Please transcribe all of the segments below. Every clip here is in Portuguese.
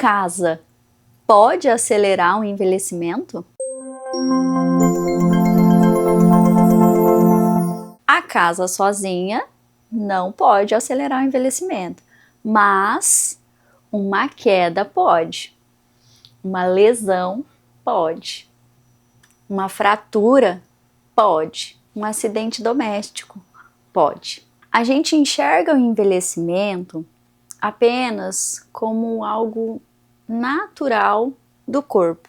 casa pode acelerar o envelhecimento? A casa sozinha não pode acelerar o envelhecimento, mas uma queda pode, uma lesão pode, uma fratura pode, um acidente doméstico pode. A gente enxerga o envelhecimento apenas como algo natural do corpo.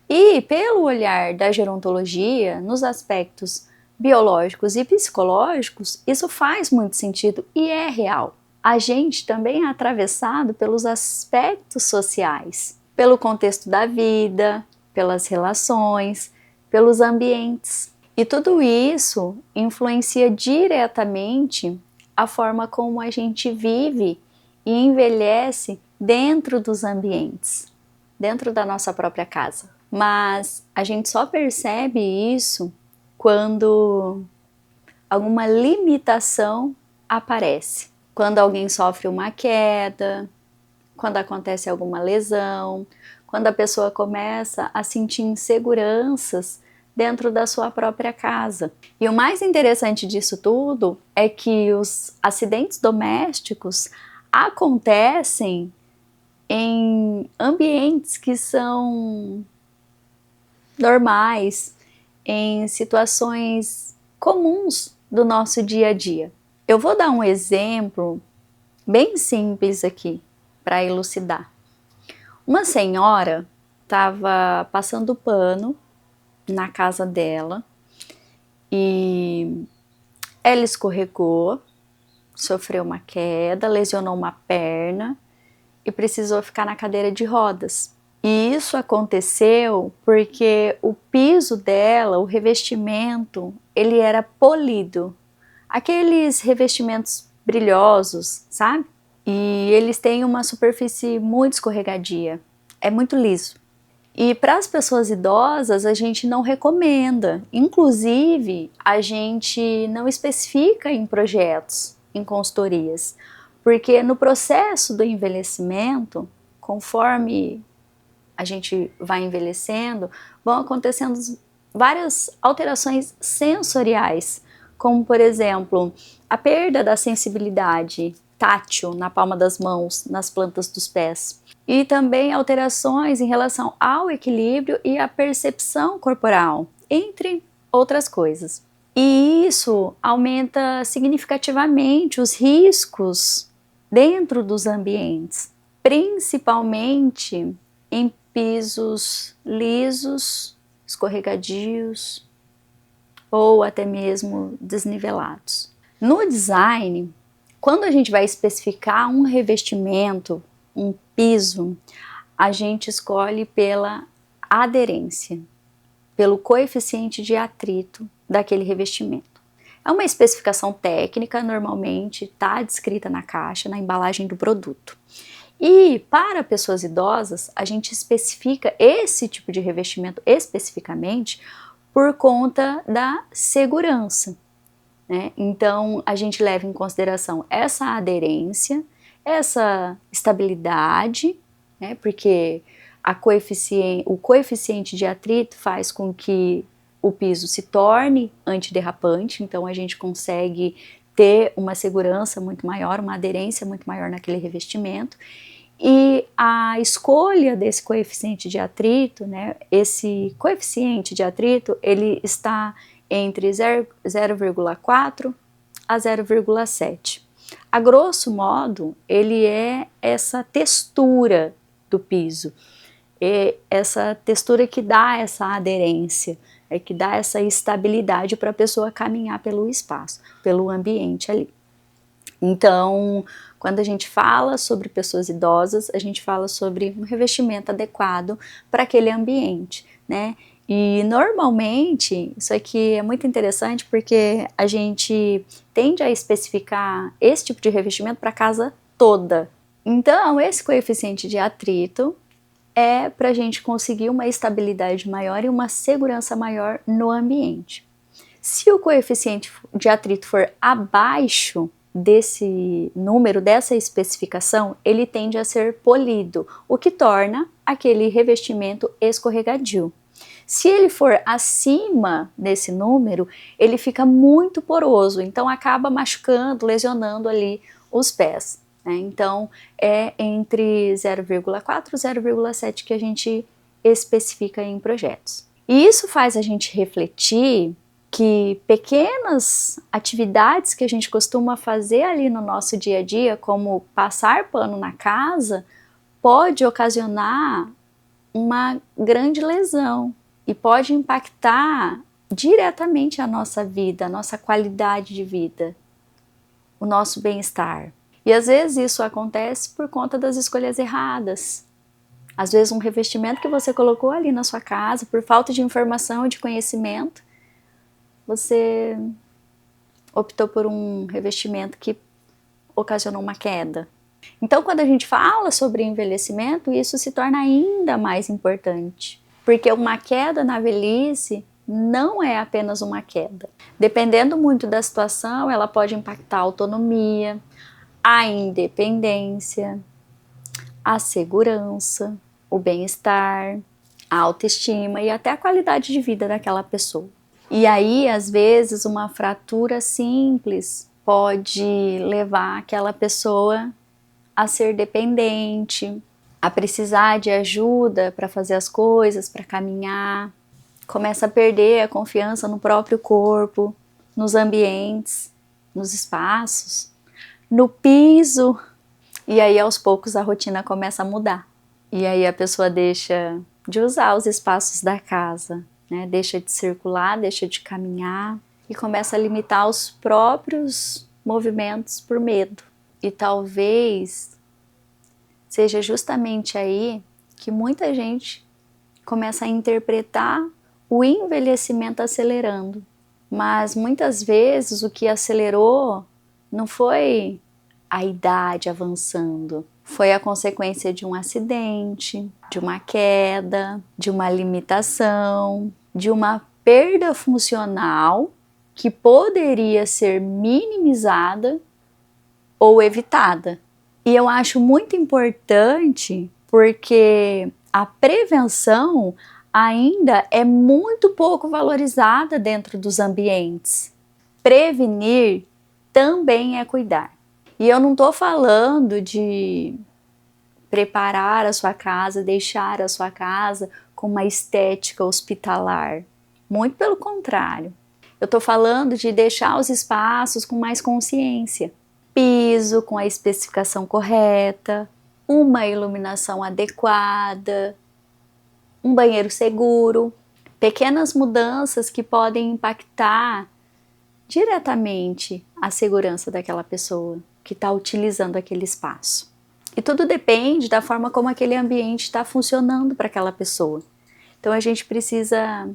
E pelo olhar da gerontologia, nos aspectos biológicos e psicológicos, isso faz muito sentido e é real. A gente também é atravessado pelos aspectos sociais, pelo contexto da vida, pelas relações, pelos ambientes. E tudo isso influencia diretamente a forma como a gente vive e envelhece dentro dos ambientes, dentro da nossa própria casa. Mas a gente só percebe isso quando alguma limitação aparece. Quando alguém sofre uma queda, quando acontece alguma lesão, quando a pessoa começa a sentir inseguranças dentro da sua própria casa. E o mais interessante disso tudo é que os acidentes domésticos acontecem em ambientes que são normais, em situações comuns do nosso dia a dia. Eu vou dar um exemplo bem simples aqui para elucidar. Uma senhora estava passando pano na casa dela e ela escorregou, sofreu uma queda, lesionou uma perna e precisou ficar na cadeira de rodas. E isso aconteceu porque o piso dela, o revestimento, ele era polido. Aqueles revestimentos brilhosos, sabe? E eles têm uma superfície muito escorregadia, é muito liso. E para as pessoas idosas a gente não recomenda, inclusive a gente não especifica em projetos, em consultorias, porque no processo do envelhecimento, conforme a gente vai envelhecendo, vão acontecendo várias alterações sensoriais, como por exemplo, a perda da sensibilidade tátil na palma das mãos, nas plantas dos pés, e também alterações em relação ao equilíbrio e à percepção corporal, entre outras coisas. E isso aumenta significativamente os riscos dentro dos ambientes, principalmente em pisos lisos, escorregadios ou até mesmo desnivelados. No design, quando a gente vai especificar um revestimento, um piso, a gente escolhe pela aderência, pelo coeficiente de atrito daquele revestimento. É uma especificação técnica, normalmente está descrita na caixa, na embalagem do produto. E para pessoas idosas, a gente especifica esse tipo de revestimento especificamente por conta da segurança, né? Então a gente leva em consideração essa aderência, essa estabilidade, né? Porque o coeficiente de atrito faz com que o piso se torne antiderrapante, então a gente consegue ter uma segurança muito maior, uma aderência muito maior naquele revestimento. E a escolha desse coeficiente de atrito, né, esse coeficiente de atrito, ele está entre 0,4 a 0,7. A grosso modo, ele é essa textura do piso, essa textura que dá essa aderência, que dá essa estabilidade para a pessoa caminhar pelo espaço, pelo ambiente ali. Então, quando a gente fala sobre pessoas idosas, a gente fala sobre um revestimento adequado para aquele ambiente, né? E normalmente, isso aqui é muito interessante porque a gente tende a especificar esse tipo de revestimento para a casa toda. Então, esse coeficiente de atrito é para a gente conseguir uma estabilidade maior e uma segurança maior no ambiente. Se o coeficiente de atrito for abaixo desse número, dessa especificação, ele tende a ser polido, o que torna aquele revestimento escorregadio. Se ele for acima desse número, ele fica muito poroso, então acaba machucando, lesionando ali os pés, né? Então é entre 0,4 e 0,7 que a gente especifica em projetos. E isso faz a gente refletir que pequenas atividades que a gente costuma fazer ali no nosso dia a dia, como passar pano na casa, pode ocasionar uma grande lesão e pode impactar diretamente a nossa vida, a nossa qualidade de vida, o nosso bem-estar. E às vezes isso acontece por conta das escolhas erradas. Às vezes um revestimento que você colocou ali na sua casa, por falta de informação e de conhecimento, você optou por um revestimento que ocasionou uma queda. Então, quando a gente fala sobre envelhecimento, isso se torna ainda mais importante, porque uma queda na velhice não é apenas uma queda. Dependendo muito da situação, ela pode impactar a autonomia, a independência, a segurança, o bem-estar, a autoestima e até a qualidade de vida daquela pessoa. E aí, às vezes, uma fratura simples pode levar aquela pessoa a ser dependente, a precisar de ajuda para fazer as coisas, para caminhar, começa a perder a confiança no próprio corpo, nos ambientes, nos espaços, no piso, e aí aos poucos a rotina começa a mudar. E aí a pessoa deixa de usar os espaços da casa, né? Deixa de circular, deixa de caminhar e começa a limitar os próprios movimentos por medo. E talvez seja justamente aí que muita gente começa a interpretar o envelhecimento acelerando. Mas muitas vezes o que acelerou não foi a idade avançando, foi a consequência de um acidente, de uma queda, de uma limitação, de uma perda funcional que poderia ser minimizada ou evitada. E eu acho muito importante porque a prevenção ainda é muito pouco valorizada dentro dos ambientes. Prevenir também é cuidar. E eu não estou falando de preparar a sua casa, deixar a sua casa com uma estética hospitalar. Muito pelo contrário. Eu estou falando de deixar os espaços com mais consciência. Piso com a especificação correta, uma iluminação adequada, um banheiro seguro, pequenas mudanças que podem impactar diretamente a segurança daquela pessoa que está utilizando aquele espaço. E tudo depende da forma como aquele ambiente está funcionando para aquela pessoa. Então a gente precisa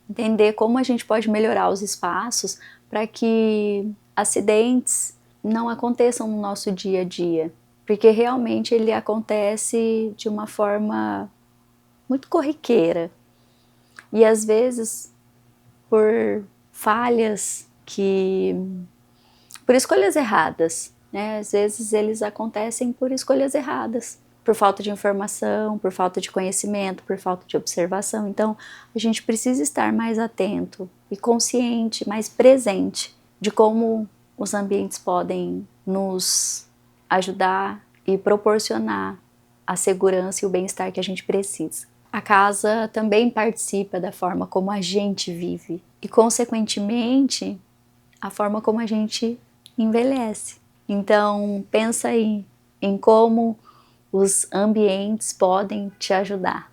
entender como a gente pode melhorar os espaços para que acidentes não aconteçam no nosso dia a dia, porque realmente ele acontece de uma forma muito corriqueira e às vezes por falhas por escolhas erradas, né? Às vezes eles acontecem por escolhas erradas, por falta de informação, por falta de conhecimento, por falta de observação. Então a gente precisa estar mais atento e consciente, mais presente de como os ambientes podem nos ajudar e proporcionar a segurança e o bem-estar que a gente precisa. A casa também participa da forma como a gente vive e, consequentemente, a forma como a gente envelhece. Então, pensa aí em como os ambientes podem te ajudar.